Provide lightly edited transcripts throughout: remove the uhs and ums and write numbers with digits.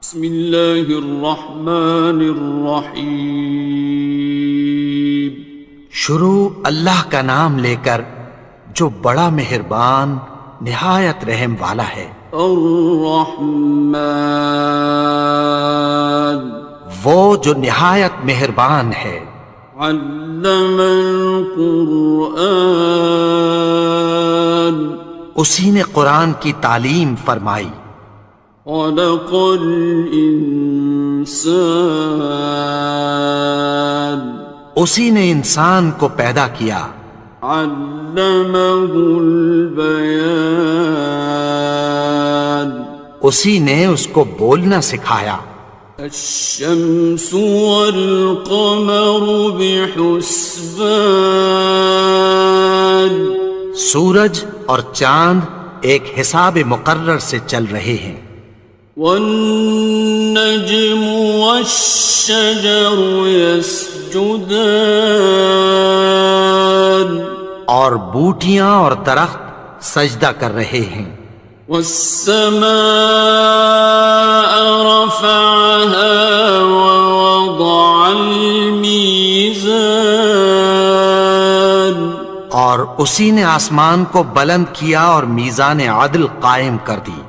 بسم اللہ الرحمن الرحیم۔ شروع اللہ کا نام لے کر جو بڑا مہربان نہایت رحم والا ہے۔ الرحمن، وہ جو نہایت مہربان ہے۔ علم القرآن، اسی نے قرآن کی تعلیم فرمائی۔ خلق الانسان، اسی نے انسان کو پیدا کیا۔ علمہ البیان، اسی نے اس کو بولنا سکھایا۔ الشمس والقمر بحسبان، سورج اور چاند ایک حساب مقرر سے چل رہے ہیں۔ والنجم والشجر يسجدان، اور بوٹیاں اور درخت سجدہ کر رہے ہیں۔ والسماء رفعها ووضع الميزان، اور اسی نے آسمان کو بلند کیا اور میزان عدل قائم کر دی۔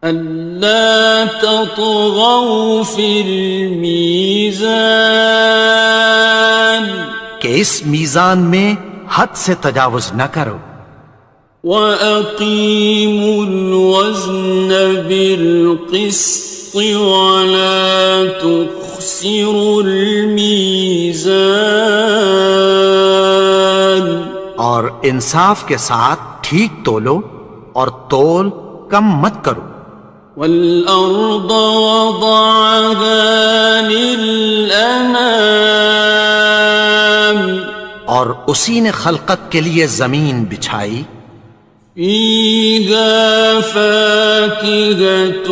ألا تطغوا في الميزان، کہ اس میزان میں حد سے تجاوز نہ کرو۔ وَأَقِيمُوا الْوَزْنَ بِالْقِسْطِ وَلَا تُخْسِرُوا الْمِيزَانَ، اور انصاف کے ساتھ ٹھیک تولو اور تول کم مت کرو۔ وَالْأَرْضَ وَضَعَهَا لِلْأَنَامِ، اور اسی نے خلقت کے لیے زمین بچھائی۔ فِيهَا فَاكِهَةٌ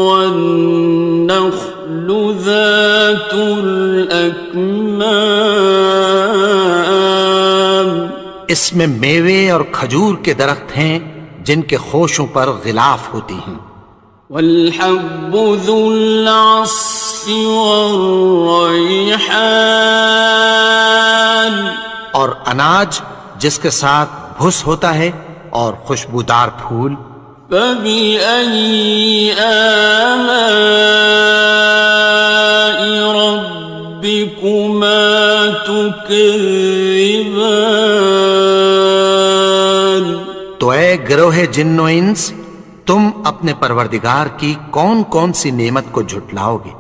وَالنَّخْلُ ذَاتُ الْأَكْمَامِ، اس میں میوے اور کھجور کے درخت ہیں جن کے خوشوں پر غلاف ہوتی ہیں۔ وَالْحَبُّ ذُو الْعَصْفِ وَالرَّيْحَانِ، اور اناج جس کے ساتھ بھس ہوتا ہے اور خوشبودار پھول۔ فَبِأَيِّ آلَاءِ رَبِّكُمَا تُكَذِّبَانِ، تو اے گروہ جن و انس، تم اپنے پروردگار کی کون کون سی نعمت کو جھٹلاؤ گے؟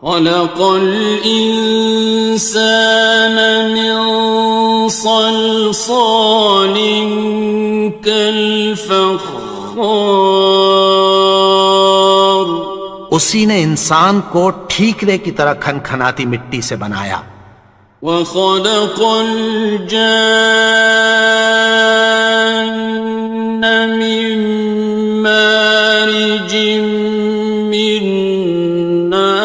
خَلَقَ الْإِنسَانَ مِنْ صَلْصَالٍ كَالْفَخَّارِ، اسی نے انسان کو ٹھیکرے کی طرح کھنکھناتی مٹی سے بنایا۔ وَخَلَقَ الْجَانَّ مِن مَّارِجٍ مِّن نَّارٍ،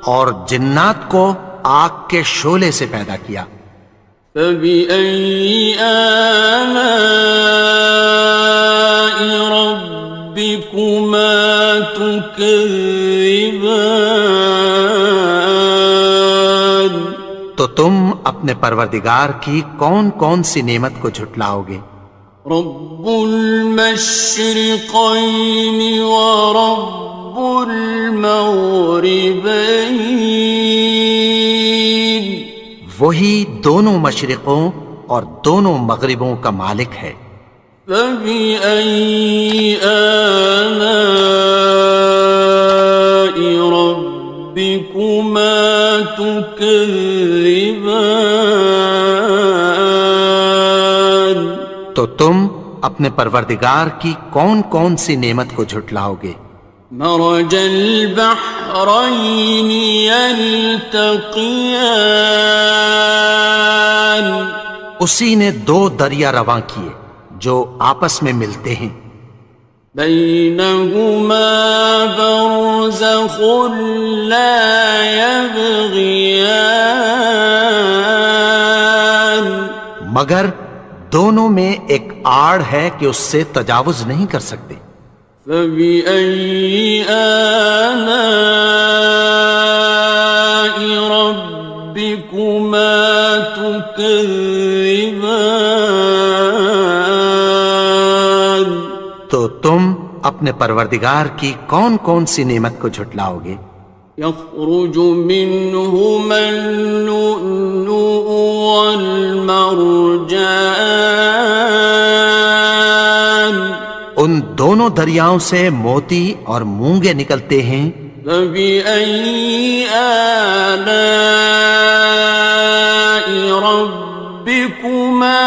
اور جنات کو آگ کے شعلے سے پیدا کیا۔ فَبِأَيِّ آلَاءِ رَبِّكُمَا تُكَذِّبَانِ، تو تم اپنے پروردگار کی کون کون سی نعمت کو جھٹلاؤ گے؟ رب المشرقین ورب المغربین، وہی دونوں مشرقوں اور دونوں مغربوں کا مالک ہے۔ فَبِأَيِّ آلَاءِ رَبِّكُمَا تُكَذِّبَانِ، تو تم اپنے پروردگار کی کون کون سی نعمت کو جھٹلاؤ گے؟ مرج البحرین یلتقیان، اسی نے دو دریا رواں کیے جو آپس میں ملتے ہیں۔ بینہما برزخ لا یبغیان، مگر دونوں میں ایک آڑ ہے کہ اس سے تجاوز نہیں کر سکتے۔ فَبِأَيِّ آلَاءِ رَبِّكُمَا تُكَذِّبَانِ؟ تو تم اپنے پروردگار کی کون کون سی نعمت کو جھٹلاؤ گے؟ يخرج منهما اللؤلؤ والمرجان، ان دونوں دریاؤں سے موتی اور مونگے نکلتے ہیں۔ فبأي آلاء ربكما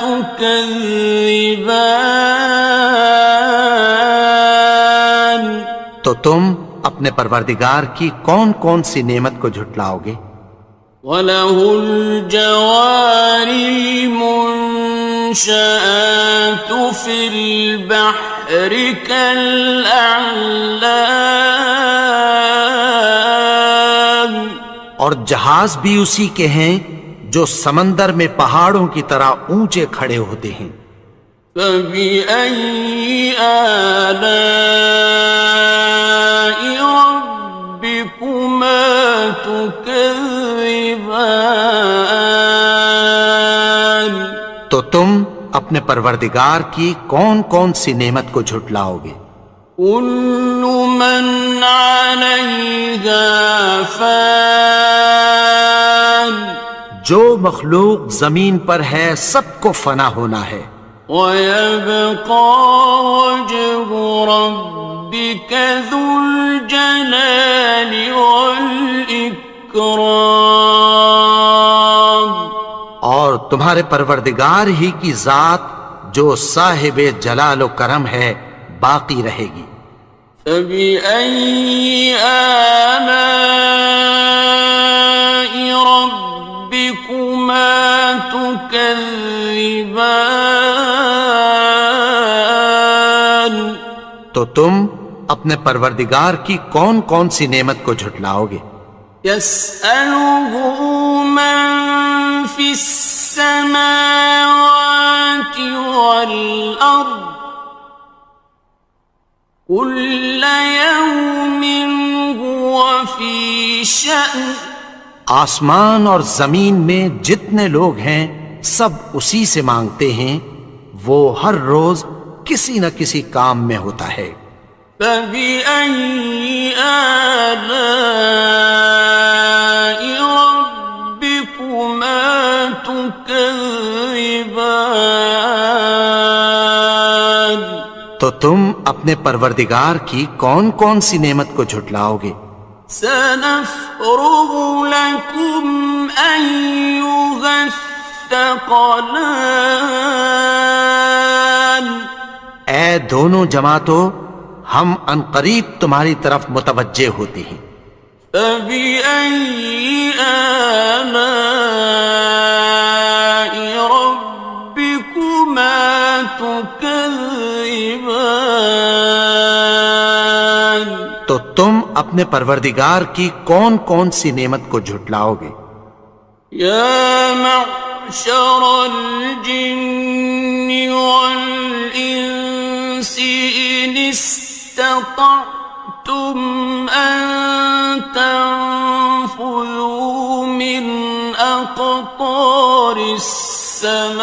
تكذبان؟ تو تم اپنے پروردگار کی کون کون سی نعمت کو جھٹلاؤ گے؟ وَلَهُ الْجَوَارِ الْمُنشَآتُ فِي الْبَحْرِ كَالْأَعْلَامِ، اور جہاز بھی اسی کے ہیں جو سمندر میں پہاڑوں کی طرح اونچے کھڑے ہوتے ہیں۔ فَبِأَيِّ آلَاءِ رَبِّكُمَا تُكَذِّبَانِ؟ تو تم اپنے پروردگار کی کون کون سی نعمت کو جھٹلاؤ گے؟ كُلُّ مَنْ عَلَيْهَا فَانٍ، جو مخلوق زمین پر ہے سب کو فنا ہونا ہے۔ وَيَبْقَى وَجْهُ رَبِّكَ ذُو الْجَلَالِ وَالْإِكْرَامِ، اور تمہارے پروردگار ہی کی ذات جو صاحب جلال و کرم ہے باقی رہے گی۔ فَبِأَيِّ آلَاءِ رَبِّكُمَا تُكَذِّبَانِ؟ تو تم اپنے پروردگار کی کون کون سی نعمت کو جھٹلاؤ گے؟ يَسْأَلُهُ مَن فِي السَّمَاوَاتِ وَالْأَرْضِ كُلَّ يَوْمٍ هُوَ فِي شَأْنٍ، آسمان اور زمین میں جتنے لوگ ہیں سب اسی سے مانگتے ہیں، وہ ہر روز کسی نہ کسی کام میں ہوتا ہے۔ فَبِأَيِّ آلَاءِ رَبِّكُمَا تُكَذِّبَانِ؟ تو تم اپنے پروردگار کی کون کون سی نعمت کو جھٹلاؤ گے؟ سَنَفْرُغُ لَكُمْ أَيُّهَ الثَّقَلَانِ، اے دونوں جماعتوں ہم عنقریب تمہاری طرف متوجہ ہوتے ہیں۔ فَبِأَيِّ آلَاءِ رَبِّكُمَا تُكَذِّبَانِ؟ تو تم اپنے پروردگار کی کون کون سی نعمت کو جھٹلاؤ گے؟ يَا مَعْشَرَ الْجِنِّ وَالْإِنسِ إِنِ اسْتَطَعْتُمْ أَن تَنفُذُوا مِنْ أَقْطَارِ السَّمَاوَاتِ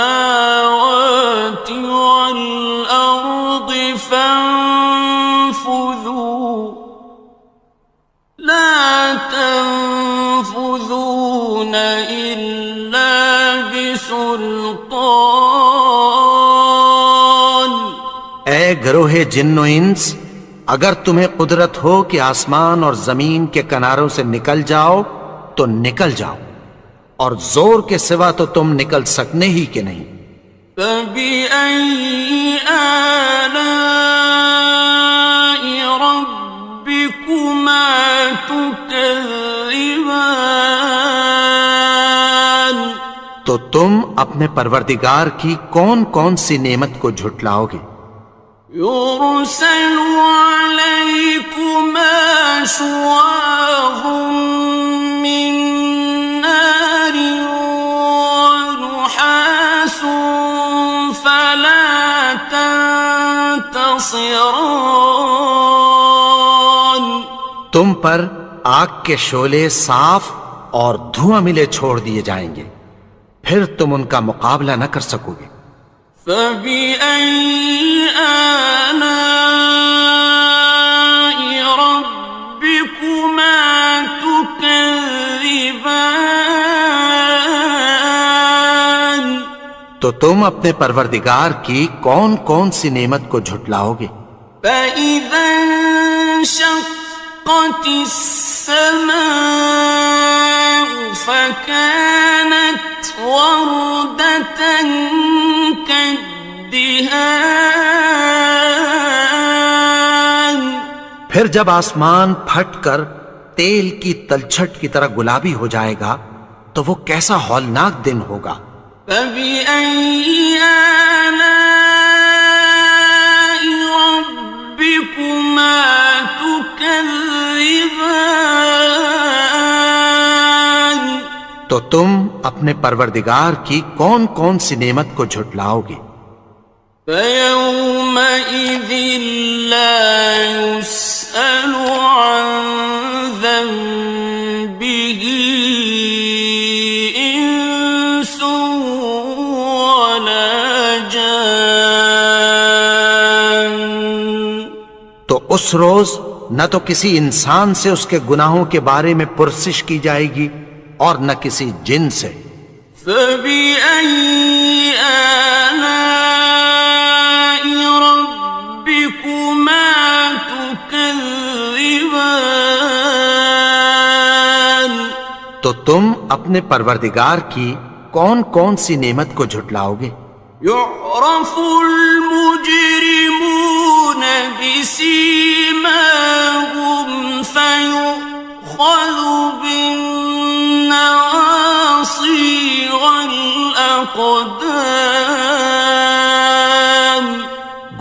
وَالْأَرْضِ فَانفُذُوا لَا تَنفُذُونَ إِلَّا بِسُلْطَانٍ۔ اے گروہ جن و انس، اگر تمہیں قدرت ہو کہ آسمان اور زمین کے کناروں سے نکل جاؤ تو نکل جاؤ، اور زور کے سوا تو تم نکل سکنے ہی کہ نہیں۔ فَبِأَيِّ آلَاءِ رَبِّكُمَا تُكَذِّبَانِ؟ تو تم اپنے پروردگار کی کون کون سی نعمت کو جھٹلاؤ گے؟ يُرْسَلُ عَلَيْكُمَا شُوَاظٌ مِّن نَّارٍ وَنُحَاسٌ ينتصران تم پر آگ کے شعلے صاف اور دھواں ملے چھوڑ دیے جائیں گے، پھر تم ان کا مقابلہ نہ کر سکو گے۔ فبأي آلاء ربكما تكذبان تو تم اپنے پروردگار کی کون کون سی نعمت کو جھٹلاؤ گے؟ فإذا انشقت السماء فكانت وردة كالدهان پھر جب آسمان پھٹ کر تیل کی تلچھٹ کی طرح گلابی ہو جائے گا تو وہ کیسا ہولناک دن ہوگا۔ فبأي آلاء ربكما تكذبان تو تم اپنے پروردگار کی کون کون سی نعمت کو جھٹلاؤ گے؟ فيومئذ لا يسأل عن ذنبه إنس ولا جان تو اس روز نہ تو کسی انسان سے اس کے گناہوں کے بارے میں پرسش کی جائے گی اور نہ کسی جن سے۔ فبأي آلاء ربكما تكذبان تو تم اپنے پروردگار کی کون کون سی نعمت کو جھٹلاؤ گے؟ يعرف المجرمون بسيماهم فيؤخذ بالنواصي والأقدام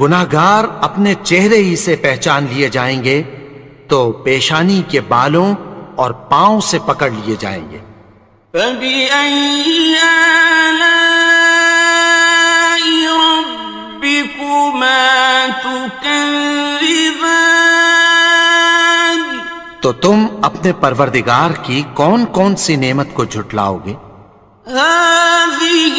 گناہگار اپنے چہرے ہی سے پہچان لیے جائیں گے تو پیشانی کے بالوں اور پاؤں سے پکڑ لیے جائیں گے۔ فبأي آلاء ربكما تكذبان تو تم اپنے پروردگار کی کون کون سی نعمت کو جھٹلاؤ گے؟ هذه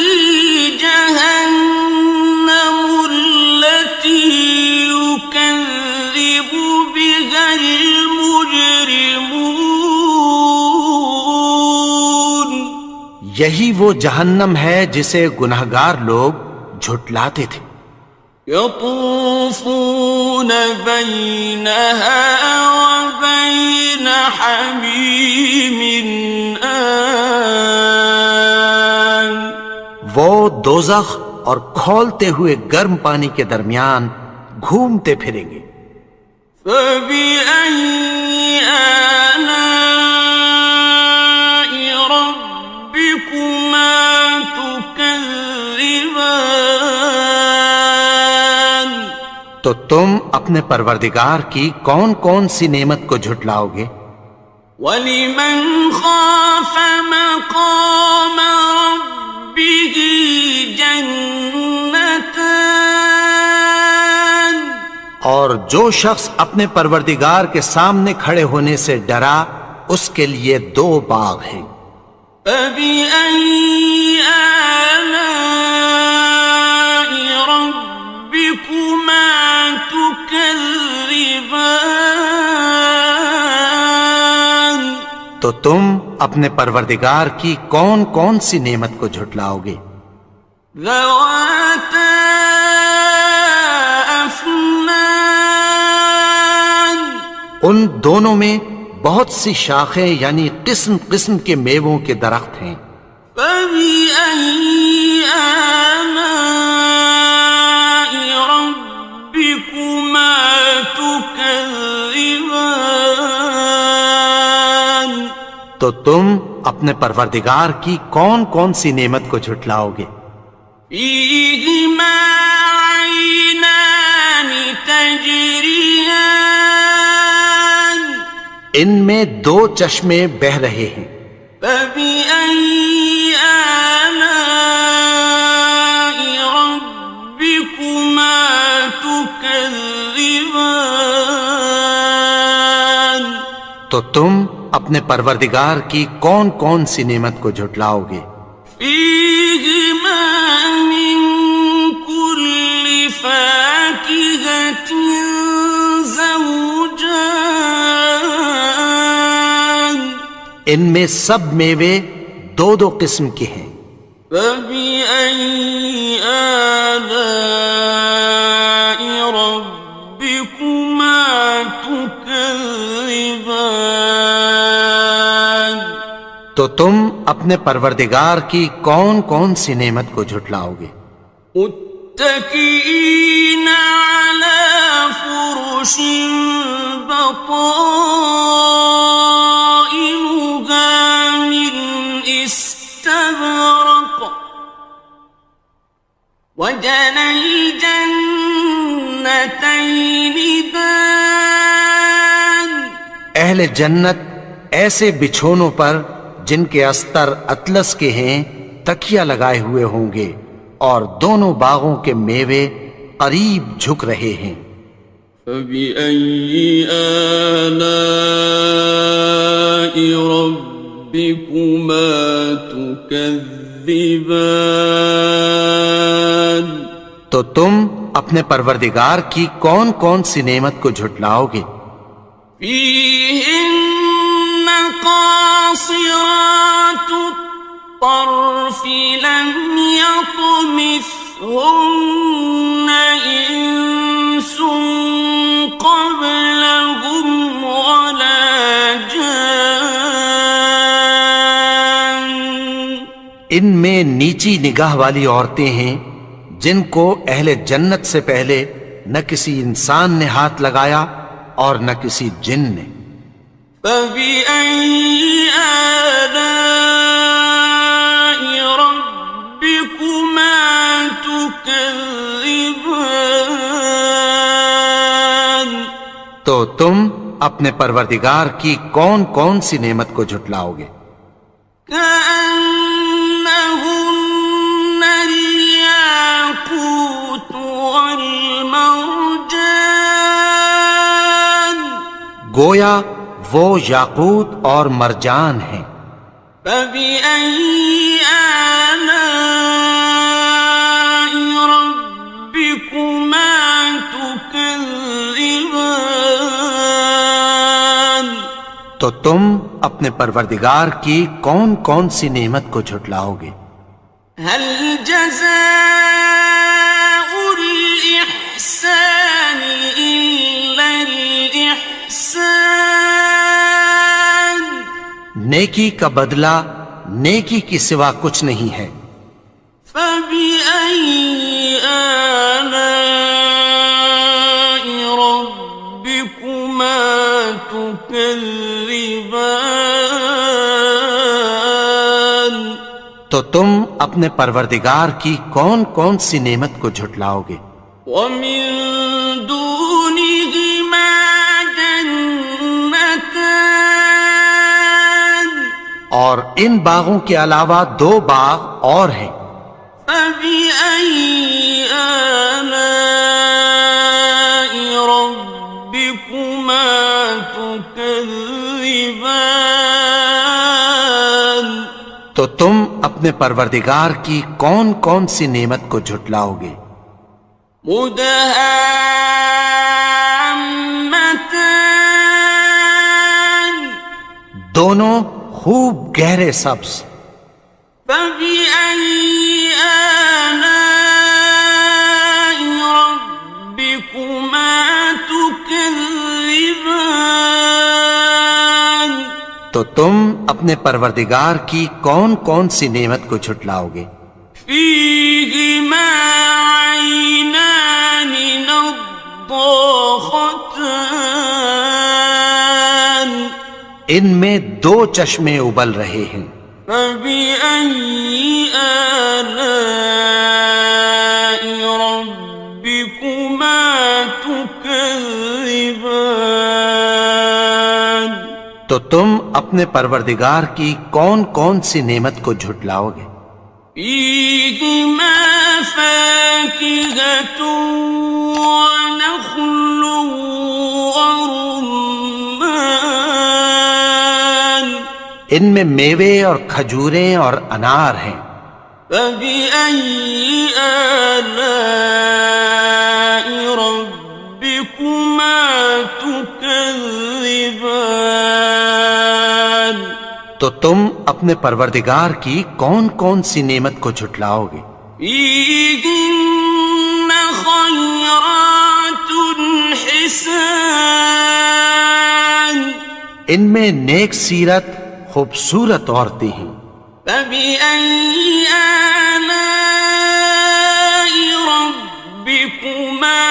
جهنم التي يكذب بها المجرمون یہی وہ جہنم ہے جسے گناہگار لوگ جھٹلاتے تھے۔ يطوفون بينها وبين حميم آن وہ دوزخ اور کھولتے ہوئے گرم پانی کے درمیان گھومتے پھریں گے۔ فبأي آلاء ربكما تكذبان تو تم اپنے پروردگار کی کون کون سی نعمت کو جھٹلاؤ گے؟ وَلِمَنْ خَافَ مَقَامَ رَبِّهِ جَنَّتَانِ اور جو شخص اپنے پروردگار کے سامنے کھڑے ہونے سے ڈرا اس کے لیے دو باغ ہیں۔ فَبِأَيِّ آلَاءِ رَبِّكُمَا تُكَذِّبَانِ تو تم اپنے پروردگار کی کون کون سی نعمت کو جھٹلاؤ گے؟ ذَوَاتَا أَفْنَانٍ ان دونوں میں بہت سی شاخیں یعنی قسم قسم کے میووں کے درخت ہیں۔ فَبِأَيِّ آلَاءِ رَبِّكُمَا تُكَذِّبَانِ تو تم اپنے پروردگار کی کون کون سی نعمت کو جھٹلاؤ گے؟ فِيهِمَا عَيْنَانِ تَجْرِيَانِ ان میں دو چشمے بہہ رہے ہیں۔ فَبِأَيِّ آلَاءِ رَبِّكُمَا تُكَذِّبَانِ تكذبان تو تم اپنے پروردگار کی کون کون سی نعمت کو جھٹلاؤ گے؟ فيهما من كل فاكهة زوجان ان میں سب میوے دو دو قسم کے ہیں۔ فبأي آلاء ربكما تكذبان تو تم اپنے پروردگار کی کون کون سی نعمت کو جھٹلاؤ گے؟ متكئين على فرش بطائنها من استبرق وجنى الجنتين دان اہل جنت ایسے بچھونوں پر جن کے استر اطلس کے ہیں تکیہ لگائے ہوئے ہوں گے، اور دونوں باغوں کے میوے قریب جھک رہے ہیں۔ فبأي آلاء ربكما تكذبان تو تم اپنے پروردگار کی کون کون سی نعمت کو جھٹلاؤ گے؟ فيهن قاصرات الطرف لم يطمثهن إنس قبلهم ولا جان ان میں نیچی نگاہ والی عورتیں ہیں جن کو اہل جنت سے پہلے نہ کسی انسان نے ہاتھ لگایا اور نہ کسی جن نے۔ فبأي آلاء ربكما تكذبان تو تم اپنے پروردگار کی کون کون سی نعمت کو جھٹلاؤ گے؟ كأنهن الياقوت والمرجان گویا وہ یاقوت اور مرجان ہیں۔ فبأي آلاء ربكما تكذبان تو تم اپنے پروردگار کی کون کون سی نعمت کو جھٹلاؤ گے؟ هل جزاء الإحسان إلا الإحسان نیکی کا بدلہ نیکی کی سوا کچھ نہیں ہے۔ فبأي آلاء ربكما تكذبان تو تم اپنے پروردگار کی کون کون سی نعمت کو جھٹلاؤ گے؟ ومن دونهما جنتان اور ان باغوں کے علاوہ دو باغ اور ہیں۔ فبأي آلاء ربكما تكذبان تو تم اپنے پروردگار کی کون کون سی نعمت کو جھٹلاؤ گے؟ مدهامتان دونوں خوب گہرے سبز۔ فبأي آلاء ربكما تكذبان تو تم اپنے پروردگار کی کون کون سی نعمت کو جھٹلاؤ گے؟ فيهما عينان نضاختان ان میں دو چشمے ابل رہے ہیں۔ فبأي آلاء ربكما تكذبان تو تم اپنے پروردگار کی کون کون سی نعمت کو جھٹلاؤ گے؟ فيهما فاكهة ونخل ورمان ان میں میوے اور کھجوریں اور انار ہیں. فبأي آلاء ربكما تكذبان تو تم اپنے پروردگار کی کون کون سی نعمت کو جھٹلاؤ گے؟ فيهن خيرات حسان ان میں نیک سیرت خوبصورت عورتیں ہیں. فبأي آلاء ربكما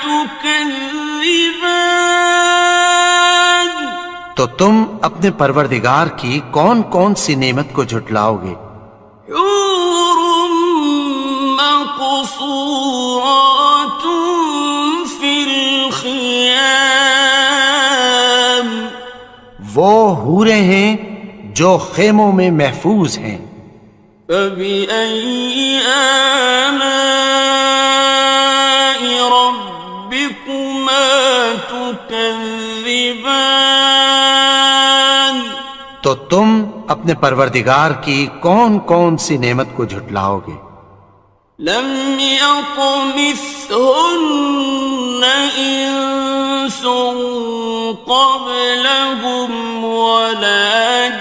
تكذبان تو تم اپنے پروردگار کی کون کون سی نعمت کو جھٹلاؤ گے؟ حور مقصورات في الخيام وہ حوریں ہیں جو خیموں میں محفوظ ہیں. فبأي آلاء ربكما تكذبان تو تم اپنے پروردگار کی کون کون سی نعمت کو جھٹلاؤ گے؟ لم يطمثهن إنس قبلهم ولا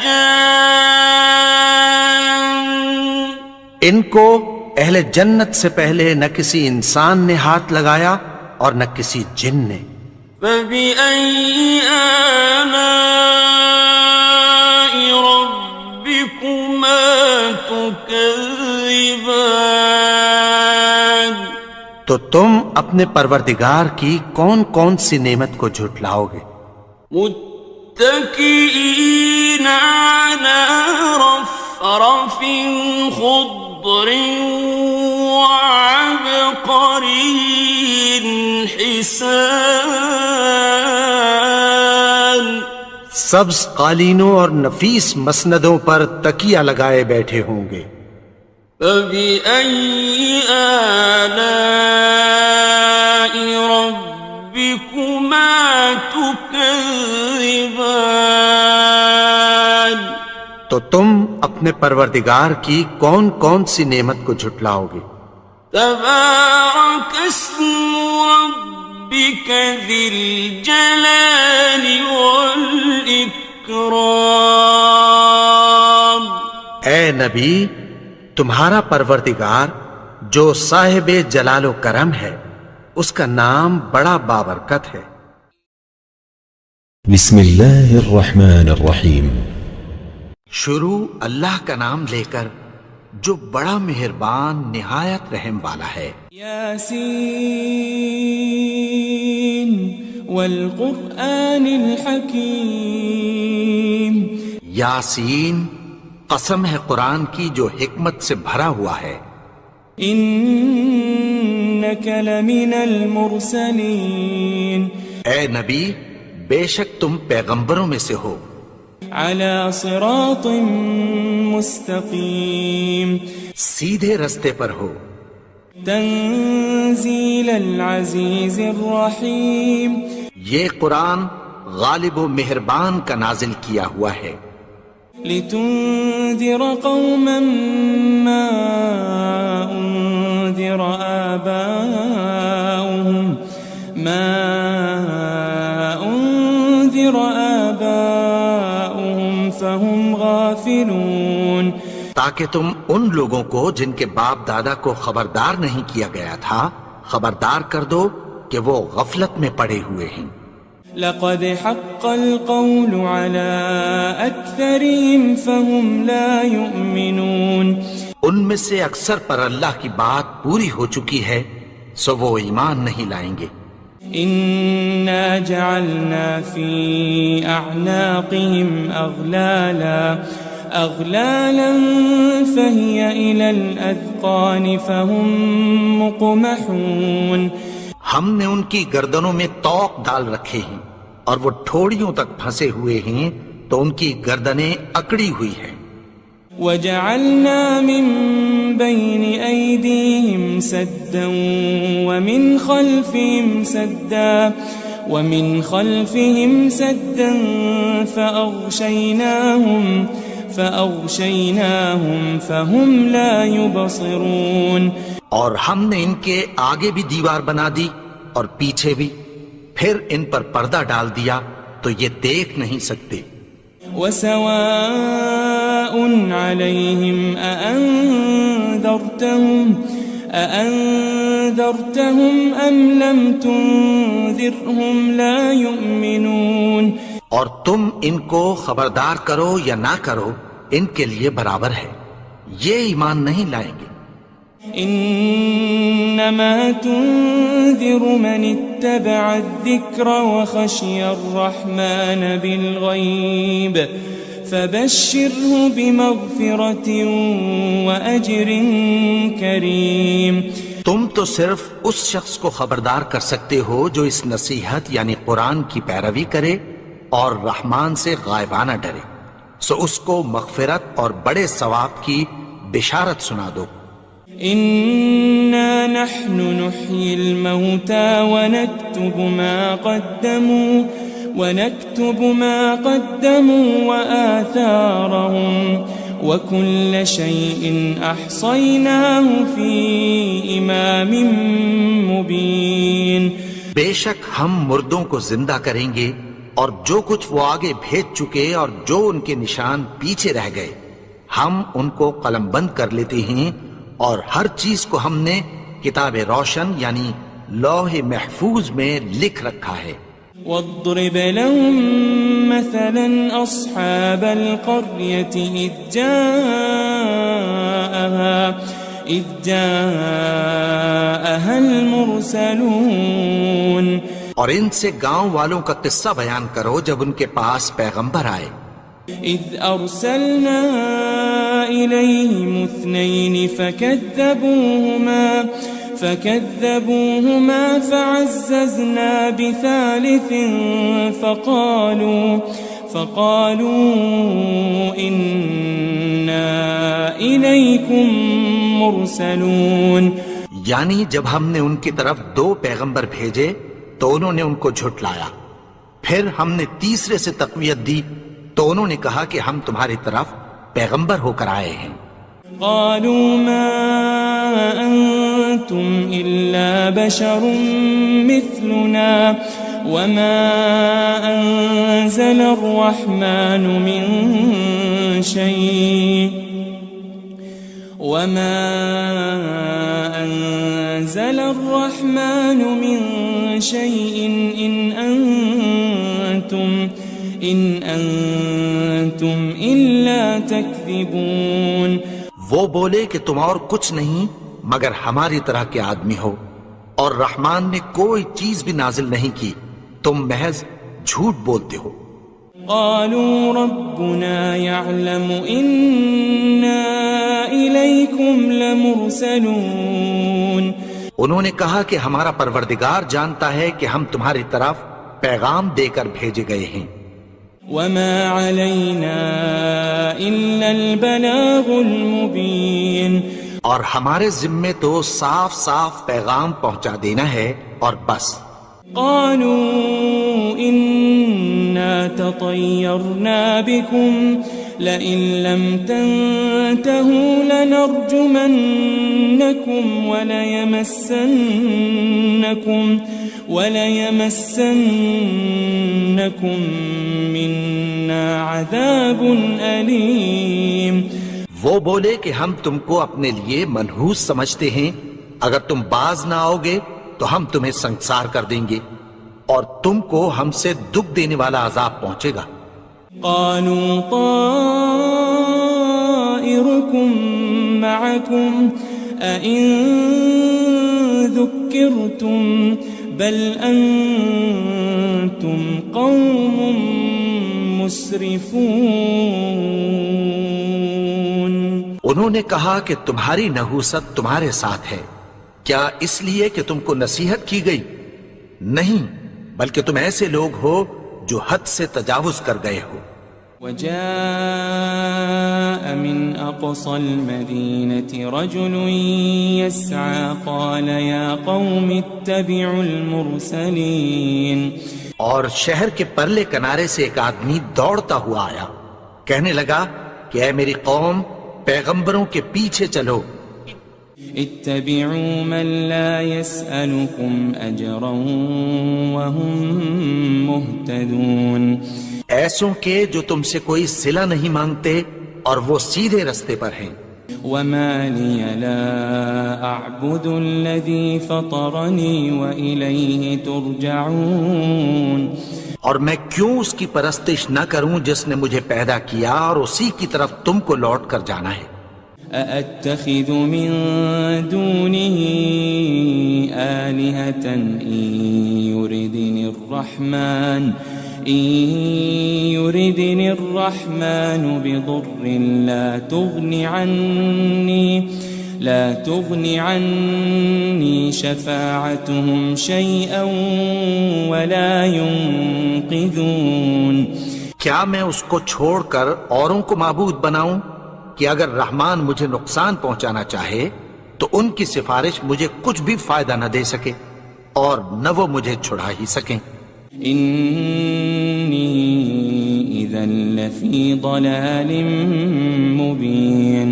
جان ان کو اہل جنت سے پہلے نہ کسی انسان نے ہاتھ لگایا اور نہ کسی جن نے. فبأي آلاء ربكما تكذبان تو تم اپنے پروردگار کی کون کون سی نعمت کو جھٹلاؤ گے؟ متكئين على رفرف خضر وعبقري حسان سبز قالینوں اور نفیس مسندوں پر تکیہ لگائے بیٹھے ہوں گے. فبأي آلاء ربكما تكذبان تو تم اپنے پروردگار کی کون کون سی نعمت کو جھٹلاؤ گے؟ تبارك اسم ربك ذي الجلال والإكرام اے نبی، تمہارا پروردگار جو صاحب جلال و کرم ہے اس کا نام بڑا بابرکت ہے. بسم اللہ الرحمن الرحیم. شروع اللہ کا نام لے کر جو بڑا مہربان نہایت رحم والا ہے. یاسین والقرآن الحکیم. یاسین، قسم ہے قرآن کی جو حکمت سے بھرا ہوا ہے. انک لمن المرسلین. اے نبی، بے شک تم پیغمبروں میں سے ہو. علی صراط مستقیم. سیدھے رستے پر ہو. تنزیل العزیز الرحیم. یہ قرآن غالب و مہربان کا نازل کیا ہوا ہے. لتنذر قوما ما انذر آباؤهم فهم غافلون. تاکہ تم ان لوگوں کو جن کے باپ دادا کو خبردار نہیں کیا گیا تھا خبردار کر دو کہ وہ غفلت میں پڑے ہوئے ہیں. لقد حق القول على أكثرهم فهم لا يؤمنون. ان میں سے اکثر پر اللہ کی بات پوری ہو چکی ہے سو وہ ایمان نہیں لائیں گے. إنا جعلنا في أعناقهم أغلالا فهي إلى الأذقان فهم مقمحون. ہم نے ان کی گردنوں میں طوق ڈال رکھے ہیں اور وہ ٹھوڑیوں تک پھنسے ہوئے ہیں تو ان کی گردنیں اکڑی ہوئی ہیں. وجعلنا من بين أيديهم سدا ومن خلفهم سدا فأغشيناهم فهم لا يبصرون. اور ہم نے ان کے آگے بھی دیوار بنا دی اور پیچھے بھی، پھر ان پر پردہ ڈال دیا تو یہ دیکھ نہیں سکتے. وسواء عليهم أأنذرتهم أم لم تنذرهم لا يؤمنون. اور تم ان کو خبردار کرو یا نہ کرو ان کے لیے برابر ہے، یہ ایمان نہیں لائیں گے. انما تنذر من اتبع الذکر وخشی الرحمن بالغیب فبشره بمغفرة وأجر کریم. تم تو صرف اس شخص کو خبردار کر سکتے ہو جو اس نصیحت یعنی قرآن کی پیروی کرے اور رحمان سے غائبانہ ڈرے، سو اس کو مغفرت اور بڑے ثواب کی بشارت سنا دو. إنا نحن نحيي الموتى ونكتب ما قدموا وآثارهم وكل شيء أحصيناه في إمام مبين. بے شک ہم مردوں کو زندہ کریں گے اور جو کچھ وہ آگے بھیج چکے اور جو ان کے نشان پیچھے رہ گئے ہم ان کو قلم بند کر لیتے ہیں، اور ہر چیز کو ہم نے کتاب روشن یعنی لوح محفوظ میں لکھ رکھا ہے. واضرب لهم مثلا أصحاب القرية إذ جاءها المرسلون. اور ان سے گاؤں والوں کا قصہ بیان کرو جب ان کے پاس پیغمبر آئے. إذ أرسلنا إليهم 2 فكذبوهما فعززنا بثالث فقالوا إنا إليكم مرسلون. یعنی جب ہم نے ان کی طرف 2 پیغمبر بھیجے تو انہوں نے ان کو جھٹلایا، پھر ہم نے تیسرے سے تقویت دی تو انہوں نے کہا کہ ہم تمہاری طرف پیغمبر ہو کر آئے ہیں. قالوا ما أنتم إلا بشر مثلنا وما أنزل الرحمن من شيء إن أنتم إلا تكذبون. وہ بولے کہ تم اور کچھ نہیں مگر ہماری طرح کے آدمی ہو، اور رحمان نے کوئی چیز بھی نازل نہیں کی، تم محض جھوٹ بولتے ہو. قالوا ربنا يعلم إنا إليكم لمرسلون. انہوں نے کہا کہ ہمارا پروردگار جانتا ہے کہ ہم تمہاری طرف پیغام دے کر بھیجے گئے ہیں. وما علينا إلا البلاغ المبين. اور ہمارے ذمے تو صاف صاف پیغام پہنچا دینا ہے اور بس. قالوا إنا تطيرنا بكم لئن لم تنتهوا لنرجمنكم وليمسنكم منا عذاب أليم. وہ بولے کہ ہم تم کو اپنے لیے منحوس سمجھتے ہیں، اگر تم باز نہ آؤ گے تو ہم تمہیں سنسار کر دیں گے اور تم کو ہم سے دکھ دینے والا عذاب پہنچے گا. قالوا طائركم معكم أئن ذكرتم بل أنتم قوم مسرفون. انہوں نے کہا کہ تمہاری نحوست تمہارے ساتھ ہے، کیا اس لیے کہ تم کو نصیحت کی گئی؟ نہیں، بلکہ تم ایسے لوگ ہو جو حد سے تجاوز کر گئے ہو. وجاء من أقصى المدينة رجل يسعى قال يا قوم اتبعوا المرسلين. اور شہر کے پرلے کنارے سے ایک آدمی دوڑتا ہوا آیا، کہنے لگا کہ اے میری قوم، پیغمبروں کے پیچھے چلو. اتبعوا من لا يسألكم أجرا وهم مهتدون. ایسوں کے جو تم سے کوئی صلہ نہیں مانگتے اور وہ سیدھے رستے پر ہیں. وما لي لا أعبد الذي فطرني وإليه ترجعون. اور میں کیوں اس کی پرستش نہ کروں جس نے مجھے پیدا کیا اور اسی کی طرف تم کو لوٹ کر جانا ہے. أأتخذ من دونه آلهة إن يردني الرحمن بضر لا تغن عني شفاعتهم شيئا ولا ينقذون. کیا میں اس کو چھوڑ کر اوروں کو معبود بناؤں کہ اگر رحمان مجھے نقصان پہنچانا چاہے تو ان کی سفارش مجھے کچھ بھی فائدہ نہ دے سکے اور نہ وہ مجھے چھڑا ہی سکیں. إني إذا لفي ضلال مبين.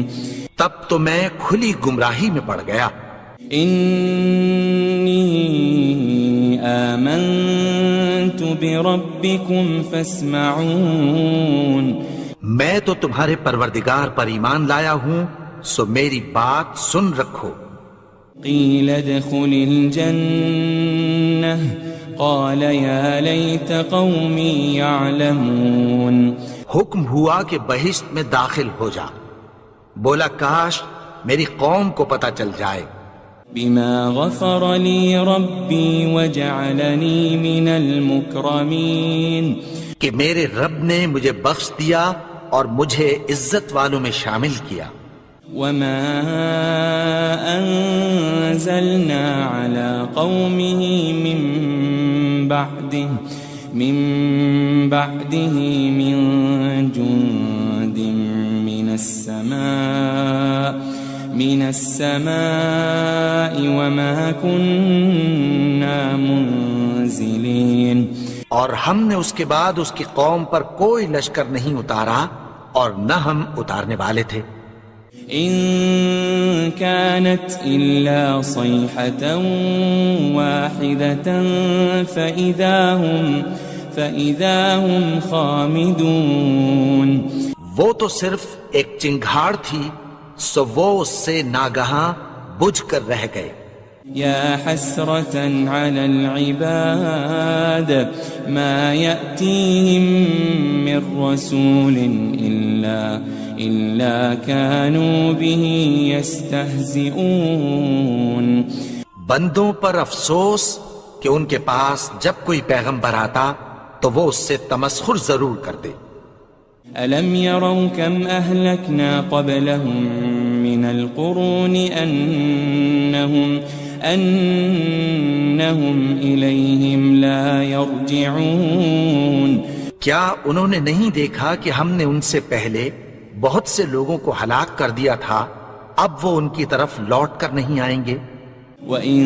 تب تو میں کھلی گمراہی میں پڑ گیا. إني آمنت بربكم فاسمعون. میں تو تمہارے پروردگار پر ایمان لایا ہوں، سو میری بات سن رکھو. قيل ادخل الجنة قال يا ليت قومي يعلمون. حکم ہوا کہ بہشت میں داخل ہو جا. بولا کاش میری قوم کو پتہ چل جائے. بما غفر لي ربي وجعلني من المكرمين. کہ میرے رب نے مجھے بخش دیا اور مجھے عزت والوں میں شامل کیا. وما أنزلنا على قومه من بعده من جند من السماء وما كنا منزلين. اور ہم نے اس کے بعد اس کی قوم پر کوئی لشکر نہیں اتارا اور نہ ہم اتارنے والے تھے. إن كانت إلا صيحة واحدة فإذا هم خامدون. وہ تو صرف ایک چنگھاڑ تھی، سو وہ اس سے ناگہاں بجھ کر رہ گئے. يا حسرة على العباد ما يأتيهم من رسول إلا كانوا به يستهزئون. بندوں پر افسوس کہ ان کے پاس جب کوئی پیغمبر آتا تو وہ اس سے تمسخر ضرور کرتے. ألم يروا كم أهلكنا قبلهم من القرون أنهم إليهم لا يرجعون. کیا انہوں نے نہیں دیکھا کہ ہم نے ان سے پہلے بہت سے لوگوں کو ہلاک کر دیا تھا، اب وہ ان کی طرف لوٹ کر نہیں آئیں گے. وَإِن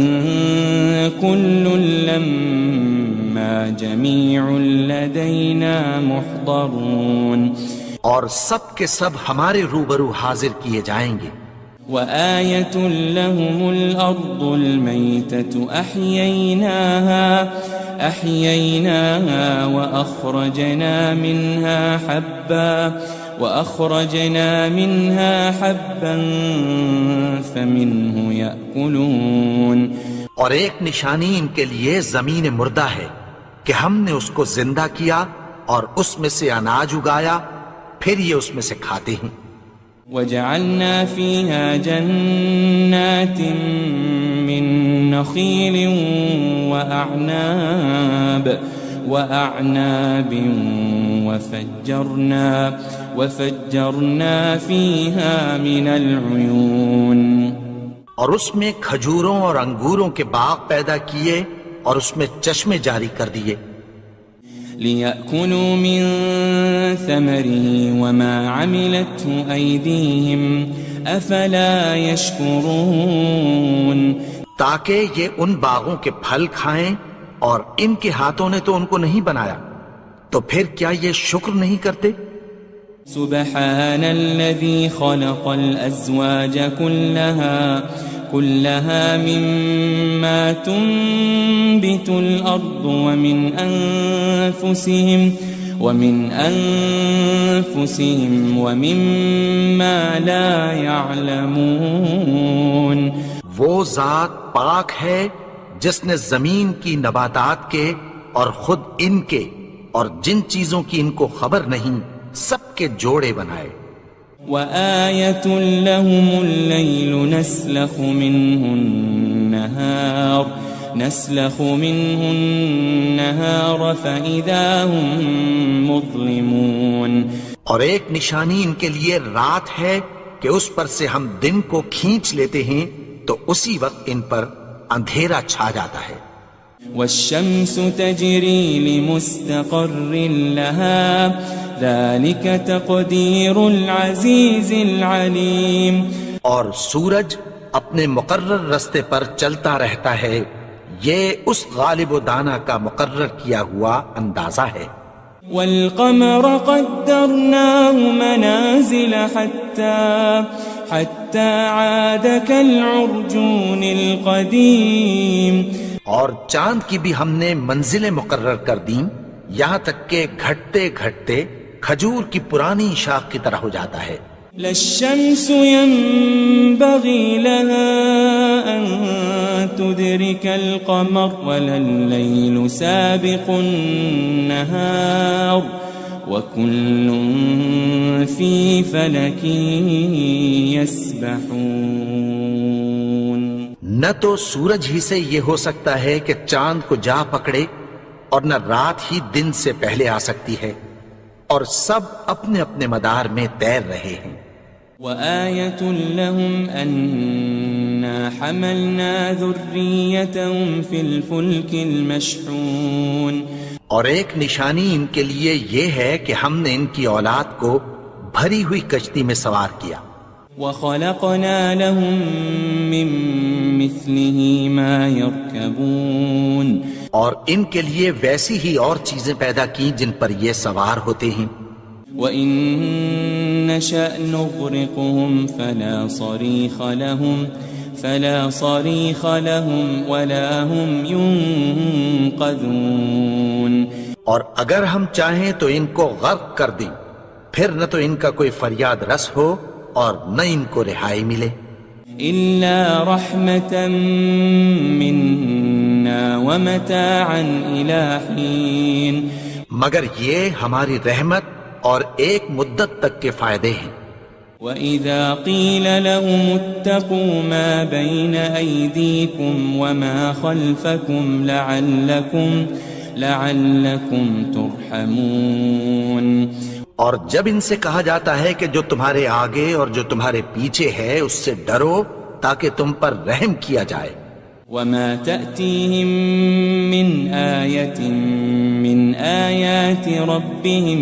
كُلٌّ لَمَّا جَمِيعٌ لَدَيْنَا مُحْضَرُونَ. اور سب کے سب ہمارے روبرو حاضر کیے جائیں گے. وآية لهم الأرض الميتة أحييناها وأخرجنا منها حبا فمنه يأكلون. اور ایک نشانی ان کے لیے زمین مردہ ہے کہ ہم نے اس کو زندہ کیا اور اس میں سے اناج اگایا، پھر یہ اس میں سے کھاتے ہیں. وجعلنا فيها جنات من نخيل وأعناب وفجرنا فيها من العيون. اور اس میں کھجوروں اور انگوروں کے باغ پیدا کیے اور اس میں چشمے جاری کر دیے. ليأكلوا من ثمره وما عملته أيديهم أفلا يشكرون تاکہ یہ ان باغوں کے پھل کھائیں اور ان کے ہاتھوں نے تو ان کو نہیں بنایا، تو پھر کیا یہ شکر نہیں کرتے؟ سبحان الذي خلق الأزواج كلها مما تنبت الأرض ومن أنفسهم ومما لا يعلمون وہ ذات پاک ہے جس نے زمین کی نباتات کے اور خود ان کے اور جن چیزوں کی ان کو خبر نہیں سب کے جوڑے بنائے۔ وآية لهم الليل نسلخ منه النهار فإذا هم مظلمون اور ایک نشانی ان کے لیے رات ہے کہ اس پر سے ہم دن کو کھینچ لیتے ہیں تو اسی وقت ان پر اندھیرا چھا جاتا ہے۔ والشمس تجري لمستقر لها ذلك تقدير العزيز العليم اور سورج اپنے مقرر رستے پر چلتا رہتا ہے، یہ اس غالب و دانا کا مقرر کیا ہوا اندازہ ہے۔ والقمر قدرناه منازل حتى عاد كالعرجون القديم اور چاند کی بھی ہم نے منزلیں مقرر کر دیں یہاں تک کہ گھٹتے گھٹتے کھجور کی پرانی شاخ کی طرح ہو جاتا ہے۔ للشمس ينبغي لها أن تدرك القمر ولا الليل سابق النهار وكل في فلك يسبحون نہ تو سورج ہی سے یہ ہو سکتا ہے کہ چاند کو جا پکڑے اور نہ رات ہی دن سے پہلے آ سکتی ہے، اور سب اپنے اپنے مدار میں تیر رہے ہیں۔ وآية لهم أنا حملنا ذريتهم في الفلك المشحون اور ایک نشانی ان کے لیے یہ ہے کہ ہم نے ان کی اولاد کو بھری ہوئی کشتی میں سوار کیا۔ وخلقنا لهم من مثله ما يركبون اور ان کے لیے ویسی ہی اور چیزیں پیدا کی جن پر یہ سوار ہوتے ہیں۔ وَإِن نَّشَأْ نُغْرِقْهُمْ فَلَا صَرِيخَ لَهُمْ وَلَا هُمْ يُنقَذُونَ اور اگر ہم چاہیں تو ان کو غرق کر دیں، پھر نہ تو ان کا کوئی فریاد رس ہو اور نہ ان کو رہائی ملے۔ إِلَّا رَحْمَةً مِّنَّا وَمَتَاعًا إِلَىٰ حِينٍ مگر یہ ہماری رحمت اور ایک مدت تک کے فائدے ہیں۔ وَإِذَا قِيلَ لَهُمُ اتَّقُوا مَا بَيْنَ أَيْدِيكُمْ وَمَا خَلْفَكُمْ لَعَلَّكُمْ تُرْحَمُونَ اور جب ان سے کہا جاتا ہے کہ جو تمہارے آگے اور جو تمہارے پیچھے ہے اس سے ڈرو تاکہ تم پر رحم کیا جائے۔ وَمَا تَأْتِيهِم مِّنْ آيَةٍ مِّنْ آيَاتِ رَبِّهِمْ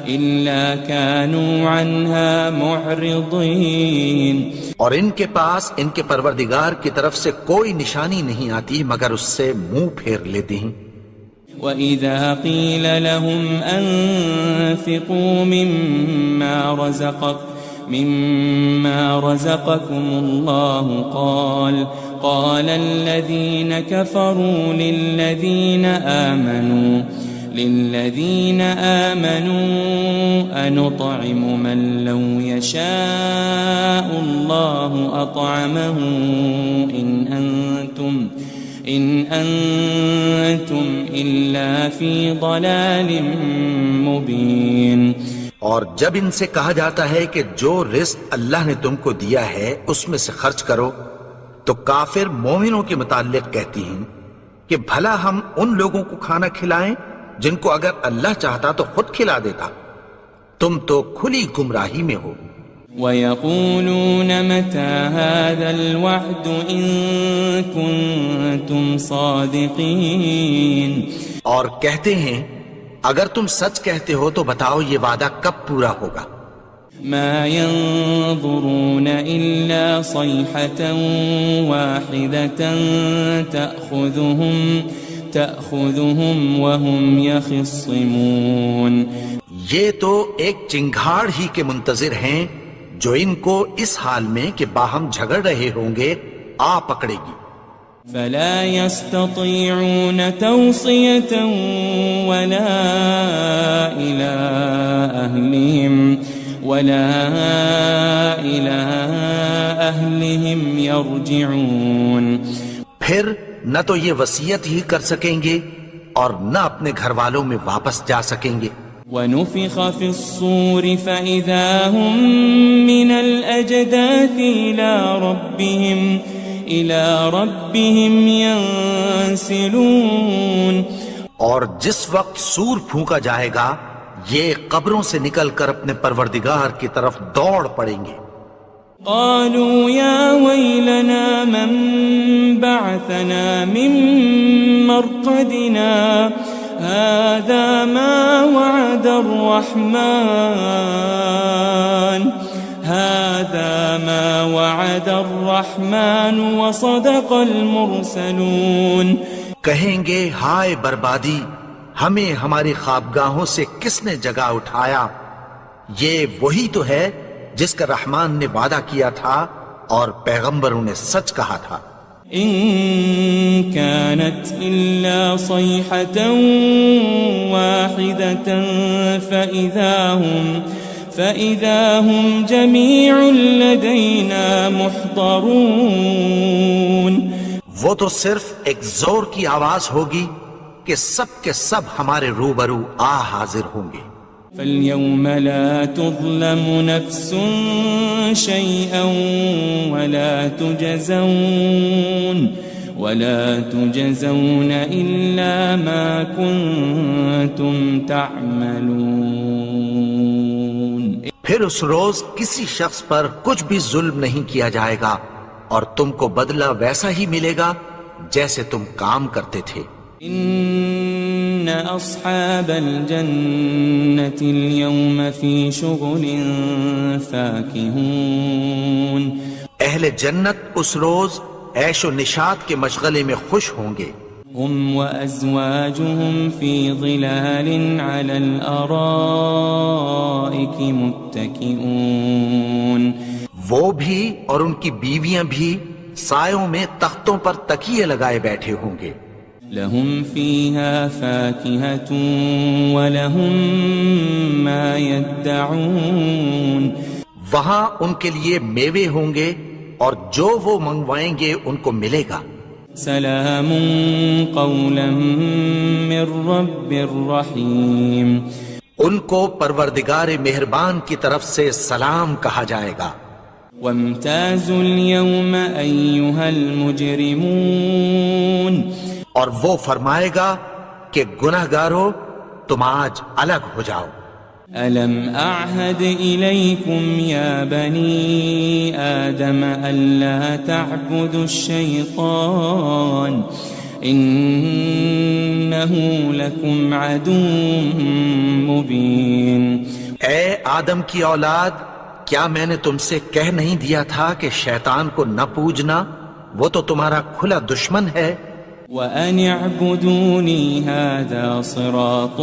إِلَّا كَانُوا عَنْهَا مُعْرِضِينَ اور ان کے پاس ان کے پروردگار کی طرف سے کوئی نشانی نہیں آتی مگر اس سے منہ پھیر لیتے ہیں۔ وَإِذَا قِيلَ لَهُمْ أَنفِقُوا مِمَّا رَزَقَكُمُ اللَّهُ قَالَ الَّذِينَ كَفَرُوا لِلَّذِينَ آمَنُوا أَنُطْعِمُ مَن لَّوْ يَشَاءُ اللَّهُ أَطْعَمَهُ إِنْ أَنْتُمْ إِلَّا فِي ضَلَالٍ مُبِينٍ اور جب ان سے کہا جاتا ہے کہ جو رزق اللہ نے تم کو دیا ہے اس میں سے خرچ کرو تو کافر مومنوں کے متعلق کہتی ہیں کہ بھلا ہم ان لوگوں کو کھانا کھلائیں جن کو اگر اللہ چاہتا تو خود کھلا دیتا، تم تو کھلی گمراہی میں ہو۔ وَيَقُولُونَ مَتَى هَذَا الْوَعْدُ إِن كُنتُمْ صَادِقِينَ اور کہتے ہیں اگر تم سچ کہتے ہو تو بتاؤ یہ وعدہ کب پورا ہوگا؟ ما ينظرون إلا صيحة واحدة تأخذهم وهم يخصمون. یہ تو ایک چنگھاڑ ہی کے منتظر ہیں جو ان کو اس حال میں کہ باہم جھگڑ رہے ہوں گے آ پکڑے گی. فلا يستطيعون توصية ولا إلى أهلهم يرجعون. پھر نہ تو یہ وصیت ہی کر سکیں گے اور نہ اپنے گھر والوں میں واپس جا سکیں گے. ونفخ في الصور فإذا هم من الأجداث إلى ربهم ينسلون. اور جس وقت سور پھونکا جائے گا یہ قبروں سے نکل کر اپنے پروردگار کی طرف دوڑ پڑیں گے. قالوا يا ويلنا من بعثنا من مرقدنا هذا ما وعد الرحمن وصدق المرسلون. کہیں گے ہائے بربادی، ہمیں ہماری خوابگاہوں سے کس نے جگا اٹھایا؟ یہ وہی تو ہے جس کا رحمان نے وعدہ کیا تھا اور پیغمبروں نے سچ کہا تھا. ان كانت الا صيحة واحدة فإذا هم جميع لدينا محضرون. وہ تو صرف ایک زور کی آواز ہوگی کہ سب کے سب ہمارے روبرو حاضر ہوں گے. فاليوم لا تظلم نفس شيئا ولا تجزون إلا ما كنتم تعملون. پھر اس روز کسی شخص پر کچھ بھی ظلم نہیں کیا جائے گا اور تم کو بدلہ ویسا ہی ملے گا جیسے تم کام کرتے تھے. ان اصحاب الجنة اليوم في شغل فاكهون. اہل جنت اس روز عیش و نشاط کے مشغلے میں خوش ہوں گے. هم وازواجهم في ظلال على الارائك متكئون. وہ بھی اور ان کی بیویاں بھی سایوں میں تختوں پر تکیے لگائے بیٹھے ہوں گے. لهم فيها فاكهة ولهم ما يدعون. وہاں ان کے لیے میوے ہوں گے اور جو وہ منگوائیں گے ان کو ملے گا. سلام قولا من رب الرحیم. ان کو پروردگار مہربان کی طرف سے سلام کہا جائے گا. وامتازوا اليوم أيها المجرمون. اور وہ فرمائے گا کہ گناہگارو تم آج الگ ہو جاؤ. ألم أعهد إليكم يا بني آدم ألا تعبدوا الشيطان إنه لكم عدو مبين. اے آدم کی اولاد، کیا میں نے تم سے کہہ نہیں دیا تھا کہ شیطان کو نہ پوجنا؟ وہ تو تمہارا کھلا دشمن ہے. وَأَنِ اعْبُدُونِي هَذَا صِرَاطٌ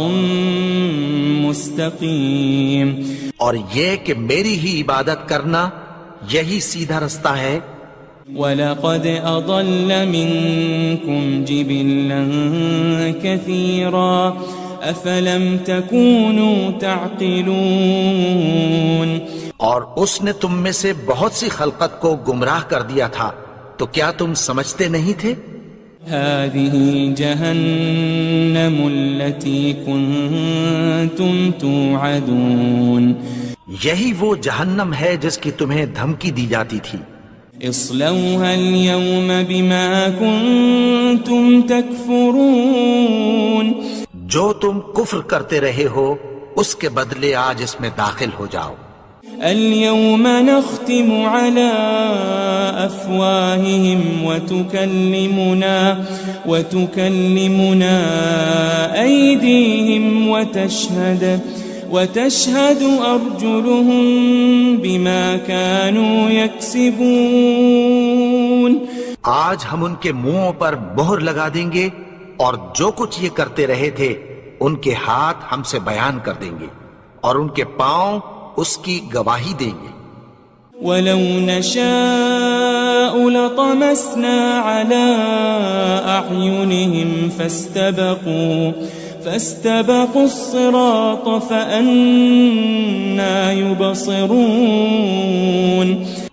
مُسْتَقِيمٌ. اور یہ کہ میری ہی عبادت کرنا یہی سیدھا رستہ ہے. وَلَقَدْ أَضَلَّ مِنْكُمْ جِبِلًّا كَثِيرًا أَفَلَمْ تَكُونُوا تَعْقِلُونَ. اور اس نے تم میں سے بہت سی خلقت کو گمراہ کر دیا تھا، تو کیا تم سمجھتے نہیں تھے؟ هذه جهنم التي كنتم توعدون. یہی وہ جہنم ہے جس کی تمہیں دھمکی دی جاتی تھی. اصلوها اليوم بما كنتم تكفرون. جو تم کفر کرتے رہے ہو اس کے بدلے آج اس میں داخل ہو جاؤ. اليوم نختم على أفواههم وتكلمنا أيديهم وتشهد أرجلهم بما كانوا يكسبون. آج ہم ان کے منہوں پر مہر لگا دیں گے اور جو کچھ یہ کرتے رہے تھے ان کے ہاتھ ہم سے بیان کر دیں گے اور ان کے پاؤں اس کی گواہی دیں گے. وَلَوْ نَشَاءُ لَطَمَسْنَا عَلَىٰ أَعْيُنِهِمْ فَاسْتَبَقُوا الصِّرَاطَ فَأَنَّىٰ يُبْصِرُونَ.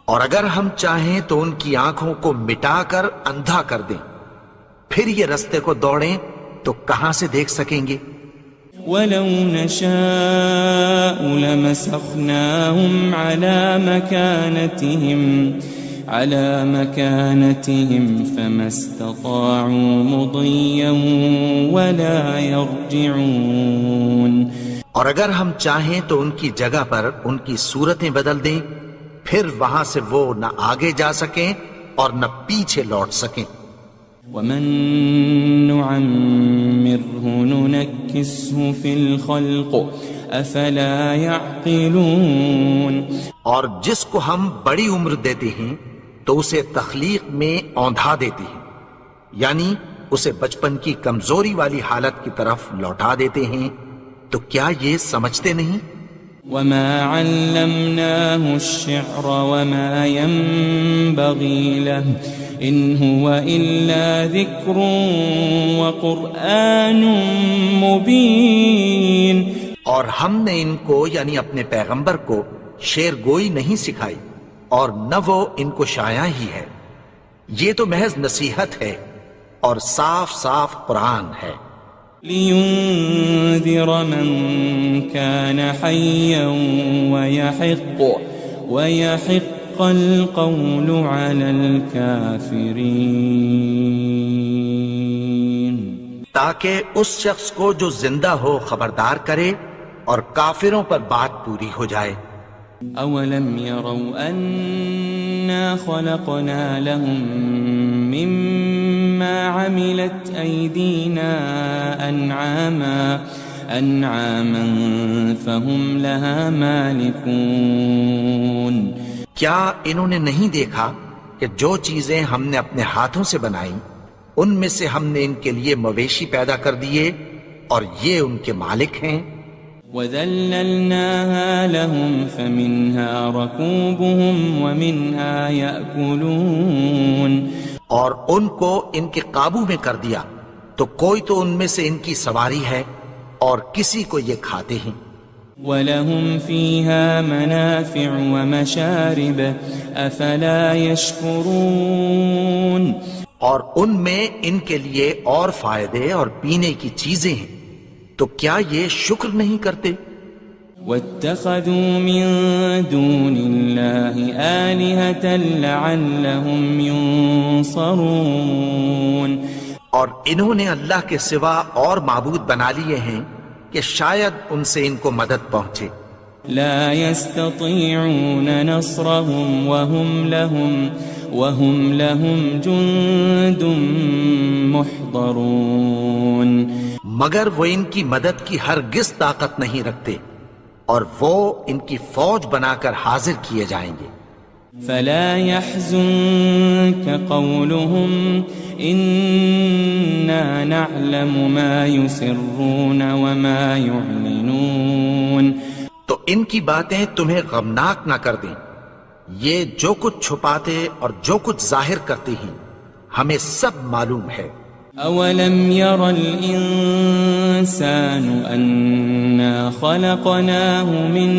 اور اگر ہم چاہیں تو ان کی آنکھوں کو مٹا کر اندھا کر دیں، پھر یہ رستے کو دوڑیں تو کہاں سے دیکھ سکیں گے. وَلَوْ نَشَاءُ لَمَسَخْنَاهُمْ عَلَى مَكَانَتِهِمْ فَمَا اسْتَطَاعُوا مُضِيًّا وَلَا يَرْجِعُونَ. اور اگر ہم چاہیں تو ان کی جگہ پر ان کی صورتیں بدل دیں، پھر وہاں سے وہ نہ آگے جا سکیں اور نہ پیچھے لوٹ سکیں. وَمَن نُعَمِّرْهُ نُنَكِّسْهُ فِي الْخَلْقِ أَفَلَا يَعْقِلُونَ. اور جس کو ہم بڑی عمر دیتے ہیں تو اسے تخلیق میں اوندھا دیتے ہیں، یعنی اسے بچپن کی کمزوری والی حالت کی طرف لوٹا دیتے ہیں. تو کیا یہ سمجھتے نہیں؟ وَمَا عَلَّمْنَاهُ الشِّعْرَ وَمَا يَنبَغِي لَهُ إِنْ هُوَ إِلَّا ذِكْرٌ وَقُرْآنٌ مُبِينٌ. اور ہم نے ان کو یعنی اپنے پیغمبر کو شعر گوئی نہیں سکھائی اور نہ وہ ان کو شایع ہی ہے، یہ تو محض نصیحت ہے اور صاف صاف قرآن ہے. لِيُنذِرَ مَن كَانَ حَيًّا وَيَحِقَّ الْقَوْلُ عَلَى الْكَافِرِينَ. تاکہ اس شخص کو جو زندہ ہو خبردار کرے اور کافروں پر بات پوری ہو جائے. أَوَلَمْ يَرَوْا أَنَّا خَلَقْنَا لَهُم مِّمَّا عَمِلَتْ أَيْدِينَا أَنْعَامًا فَهُمْ لَهَا مَالِكُونَ. کیا انہوں نے نہیں دیکھا کہ جو چیزیں ہم نے اپنے ہاتھوں سے بنائیں ان میں سے ہم نے ان کے لیے مویشی پیدا کر دیے اور یہ ان کے مالک ہیں. وَذَلَّلْنَاهَا لَهُمْ فَمِنْهَا رَكُوبُهُمْ وَمِنْهَا يَأْكُلُونَ. اور ان کو ان کے قابو میں کر دیا تو کوئی تو ان میں سے ان کی سواری ہے اور کسی کو یہ کھاتے ہیں. وَلَهُمْ فِيهَا مَنَافِعُ وَمَشَارِبُ أَفَلَا يَشْكُرُونَ. اور ان میں ان کے لیے اور فائدے اور پینے کی چیزیں ہیں، تو کیا یہ شکر نہیں کرتے؟ وَاتَّخَذُوا مِن دُونِ اللَّهِ آلِهَةً لَعَلَّهُمْ يُنصَرُونَ. اور انہوں نے اللہ کے سوا اور معبود بنا لیے ہیں کہ شاید ان سے ان کو مدد پہنچے. لا يستطيعون نصرهم وهم لهم جند محضرون. مگر وہ ان کی مدد کی ہرگز طاقت نہیں رکھتے اور وہ ان کی فوج بنا کر حاضر کیے جائیں گے. فلا يحزنك قولهم إنا نعلم ما يسرون وما يعلنون. تو ان کی باتیں تمہیں غمناک نہ کر دیں، یہ جو کچھ چھپاتے اور جو کچھ ظاہر کرتے ہیں ہمیں سب معلوم ہے. أولم ير الإنسان أنا خلقناه من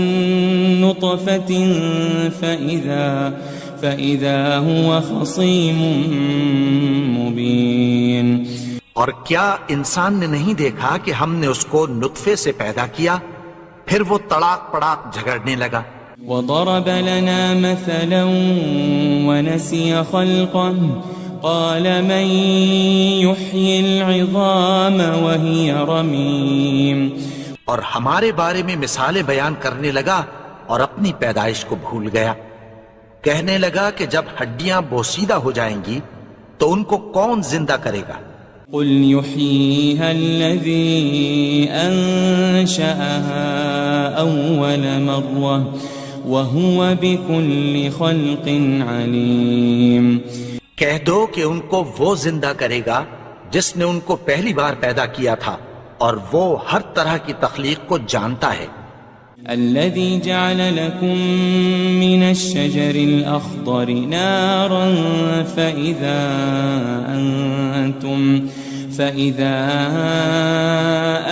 نطفة فإذا هو خصيم مبين. اور کیا انسان نے نہیں دیکھا کہ ہم نے اس کو نطفے سے پیدا کیا پھر وہ تڑاک پڑاک جھگڑنے لگا. وضرب لنا مثلا ونسي خلقه قال من يحيي العظام وهي رميم. اور ہمارے بارے میں مثالیں بیان کرنے لگا اور اپنی پیدائش کو بھول گیا. کہنے لگا کہ جب ہڈیاں بوسیدہ ہو جائیں گی تو ان کو کون زندہ کرے گا. قل يحييها الذي أنشأها أول مرة وهو بكل خلق عليم. کہہ دو کہ ان کو وہ زندہ کرے گا جس نے ان کو پہلی بار پیدا کیا تھا اور وہ ہر طرح کی تخلیق کو جانتا ہے. الذي جعل لكم من الشجر الأخضر نارا فإذا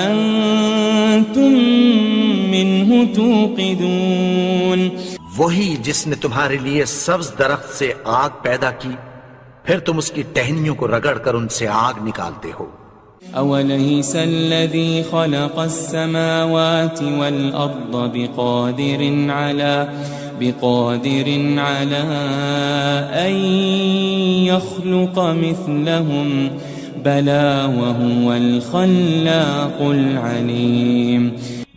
أنتم منه توقدون. وہی جس نے تمہارے لیے سبز درخت سے آگ پیدا کی پھر تم اس کی ٹہنیوں کو رگڑ کر ان سے آگ نکالتے ہو. أوليس الذي خلق السماوات والأرض بقادر على أن يخلق مثلهم بلى وهو الخلاق العليم.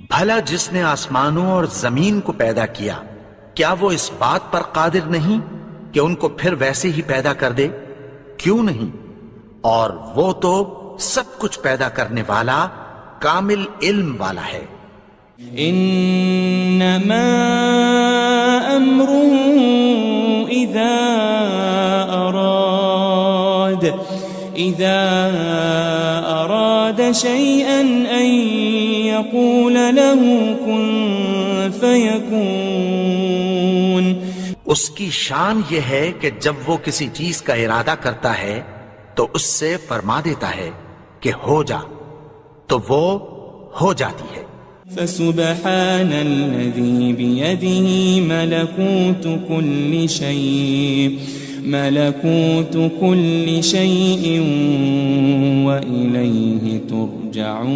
بھلا جس نے آسمانوں اور زمین کو پیدا کیا کیا وہ اس بات پر قادر نہیں کہ ان کو پھر ویسے ہی پیدا کر دے؟ کیوں نہیں؟ اور وہ تو سب کچھ پیدا کرنے والا کامل علم والا ہے. انما امره اذا اراد شيئا ان يقول له كن فيكون. اس کی شان یہ ہے کہ جب وہ کسی چیز کا ارادہ کرتا ہے تو اس سے فرما دیتا ہے کہ ہو جا، تو وہ ہو جاتی ہے. فسبحان الذي بيده ملكوت كل شيء وإليه ترجعون.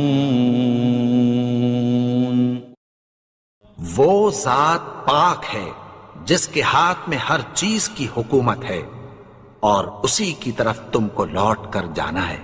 وہ ذات پاک ہے جس کے ہاتھ میں ہر چیز کی حکومت ہے اور اسی کی طرف تم کو لوٹ کر جانا ہے.